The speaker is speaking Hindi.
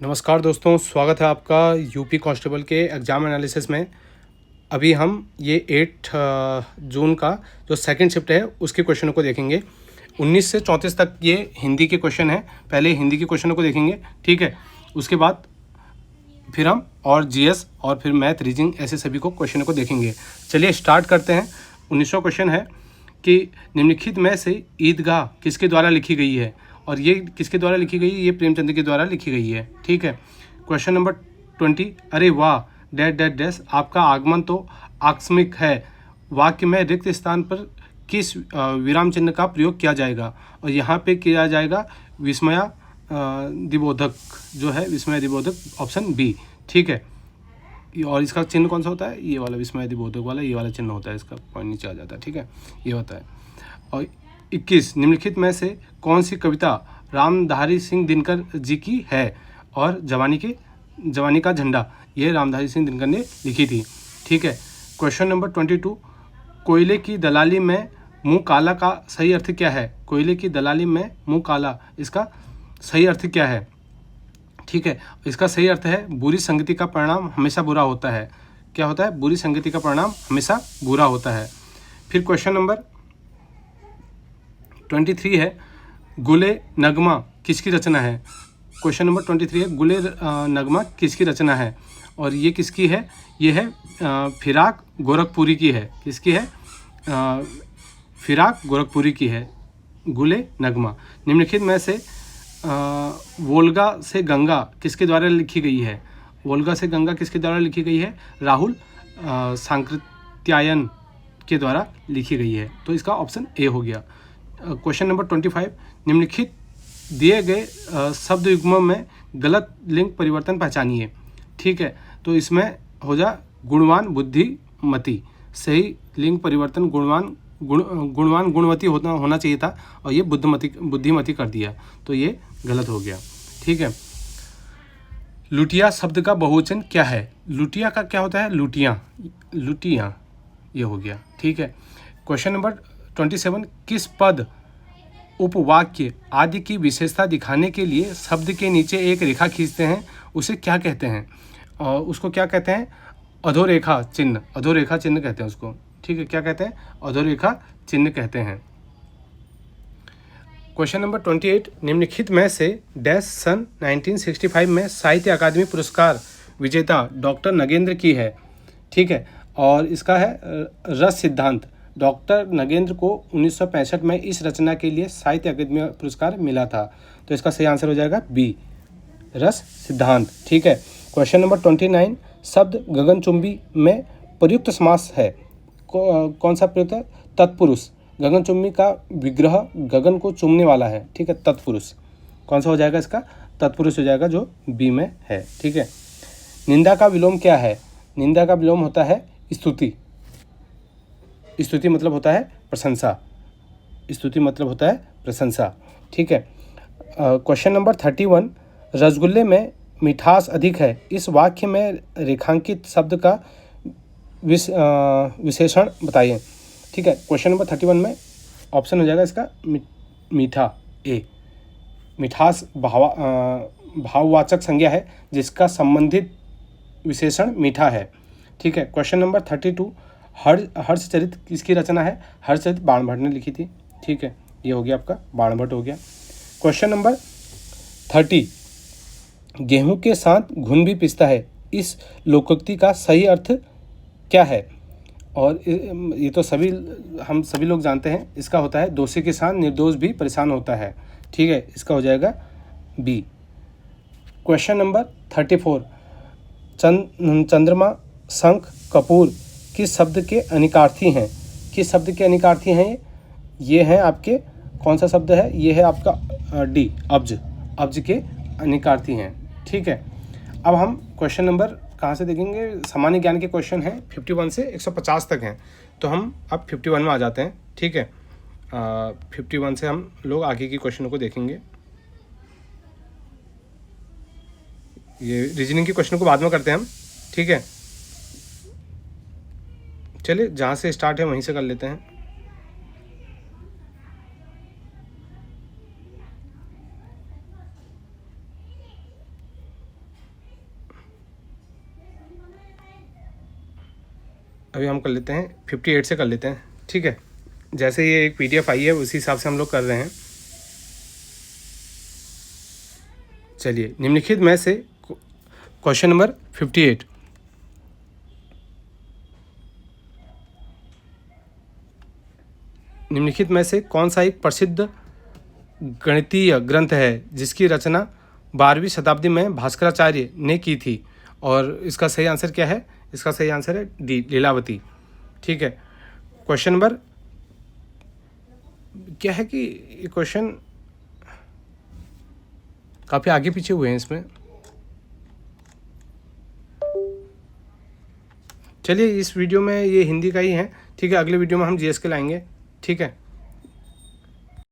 नमस्कार दोस्तों, स्वागत है आपका यूपी कांस्टेबल के एग्ज़ाम एनालिसिस में। अभी हम ये 8 जून का जो सेकंड शिफ्ट है उसके क्वेश्चनों को देखेंगे। 19 से 34 तक ये हिंदी के क्वेश्चन हैं। पहले हिंदी के क्वेश्चनों को देखेंगे, ठीक है। उसके बाद फिर हम और जीएस और फिर मैथ, रीजनिंग, ऐसे सभी को क्वेश्चनों को देखेंगे। चलिए स्टार्ट करते हैं। 19वां क्वेश्चन है कि निम्नलिखित में से ईदगाह किसके द्वारा लिखी गई है, और ये किसके द्वारा लिखी गई है? ये प्रेमचंद के द्वारा लिखी गई है, ठीक है। क्वेश्चन नंबर 20, अरे वाह डैश डैश डैश, आपका आगमन तो आकस्मिक है। वाक्य में रिक्त स्थान पर किस विराम चिन्ह का प्रयोग किया जाएगा? और यहाँ पे किया जाएगा विस्मया दिबोधक, जो है विस्मय दिबोधक, ऑप्शन बी, ठीक है। और इसका चिन्ह कौन सा होता है? ये वाला विस्मय दिबोधक वाला, ये वाला चिन्ह होता है, इसका पॉइंट नीचे आ जाता है, ठीक है, ये होता है। और 21, निम्नलिखित में से कौन सी कविता रामधारी सिंह दिनकर जी की है? और जवानी का झंडा, ये रामधारी सिंह दिनकर ने लिखी थी, ठीक है। क्वेश्चन नंबर 22, कोयले की दलाली में मुंह काला का सही अर्थ क्या है? कोयले की दलाली में मुंह काला, इसका सही अर्थ क्या है? ठीक है, इसका सही अर्थ है बुरी संगति का परिणाम हमेशा बुरा होता है। क्या होता है? बुरी संगति का परिणाम हमेशा बुरा होता है। फिर क्वेश्चन नंबर 23 है, गुले नगमा किसकी रचना है? क्वेश्चन नंबर 23 है, गुले नगमा किसकी रचना है? और ये किसकी है? ये है फिराक गोरखपुरी की है। किसकी है? फिराक गोरखपुरी की है गुले नगमा। निम्नलिखित में से वोल्गा से गंगा किसके द्वारा लिखी गई है? वोल्गा से गंगा किसके द्वारा लिखी गई है? राहुल सांकृत्यायन के द्वारा लिखी गई है। तो इसका ऑप्शन ए हो गया। क्वेश्चन नंबर 25, निम्नलिखित दिए गए शब्द युग्मों में गलत लिंग परिवर्तन पहचानिए, ठीक है। तो इसमें हो जा गुणवान बुद्धिमती, सही लिंग परिवर्तन गुणवान गुणवती होना चाहिए था, और ये बुद्धिमती कर दिया, तो ये गलत हो गया, ठीक है। लुटिया शब्द का बहुवचन क्या है? लुटिया का क्या होता है? लुटियाँ, ये हो गया, ठीक है। क्वेश्चन नंबर 27, किस पद, उपवाक्य आदि की विशेषता दिखाने के लिए शब्द के नीचे एक रेखा खींचते हैं, उसे क्या कहते हैं? और उसको क्या कहते हैं? अधोरेखा चिन्ह, अधोरेखा चिन्ह कहते हैं उसको, ठीक है। क्या कहते हैं? अधोरेखा चिन्ह कहते हैं। क्वेश्चन नंबर 28, निम्नलिखित में से डैश सन 1965 में साहित्य अकादमी पुरस्कार विजेता डॉक्टर नगेंद्र की है, ठीक है। और इसका है रस सिद्धांत। डॉक्टर नगेंद्र को 1965 में इस रचना के लिए साहित्य अकादमी पुरस्कार मिला था। तो इसका सही आंसर हो जाएगा बी, रस सिद्धांत, ठीक है। क्वेश्चन नंबर 29, शब्द गगनचुंबी में प्रयुक्त समास है, कौन सा प्रयुक्त है? तत्पुरुष। गगनचुंबी का विग्रह गगन को चूमने वाला है, ठीक है, तत्पुरुष। कौन सा हो जाएगा इसका? तत्पुरुष हो जाएगा, जो बी में है, ठीक है। निंदा का विलोम क्या है? निंदा का विलोम होता है स्तुति। स्तुति मतलब होता है प्रशंसा। स्तुति मतलब होता है प्रशंसा, ठीक है। क्वेश्चन नंबर 31, रसगुल्ले में मिठास अधिक है, इस वाक्य में रेखांकित शब्द का विशेषण बताइए, ठीक है। क्वेश्चन नंबर 31 में ऑप्शन हो जाएगा इसका मीठा, ए। मिठास भाववाचक संज्ञा है जिसका संबंधित विशेषण मीठा है, ठीक है। क्वेश्चन नंबर 32, हर्षचरित किसकी रचना है? हर्षचरित बाणभट्ट ने लिखी थी, ठीक है, ये हो गया आपका बाणभट्ट हो गया। क्वेश्चन नंबर 30, गेहूं के साथ घुन भी पिसता है, इस लोकोक्ति का सही अर्थ क्या है? और ये तो हम सभी लोग जानते हैं, इसका होता है दोषी के साथ निर्दोष भी परेशान होता है, ठीक है, इसका हो जाएगा बी। क्वेश्चन नंबर 34, चंद्रमा, शंख, कपूर किस शब्द के अनिकार्थी हैं? किस शब्द के अनिकार्थी हैं? ये हैं आपके, कौन सा शब्द है? ये है आपका डी, अब्ज। अब्ज के अनिकार्थी हैं, ठीक है। अब हम क्वेश्चन नंबर कहाँ से देखेंगे? सामान्य ज्ञान के क्वेश्चन हैं, 51 से 150 तक हैं। तो हम अब 51 में आ जाते हैं, ठीक है। 51 से हम लोग आगे की क्वेश्चनों को देखेंगे। ये रीजनिंग के क्वेश्चन को बाद में करते हैं हम, ठीक है। चलिए जहाँ से स्टार्ट है वहीं से कर लेते हैं। अभी हम कर लेते हैं 58 से कर लेते हैं, ठीक है। जैसे ये एक PDF आई है उसी हिसाब से हम लोग कर रहे हैं। चलिए, निम्नलिखित में से क्वेश्चन नंबर 58, निम्नलिखित में से कौन सा एक प्रसिद्ध गणितीय ग्रंथ है जिसकी रचना 12वीं शताब्दी में भास्कराचार्य ने की थी? और इसका सही आंसर क्या है? इसका सही आंसर है डी, लीलावती, ठीक है। क्वेश्चन नंबर क्या है कि ये क्वेश्चन काफ़ी आगे पीछे हुए हैं इसमें। चलिए, इस वीडियो में ये हिंदी का ही है, ठीक है। अगले वीडियो में हम GS के लाएंगे, ठीक है।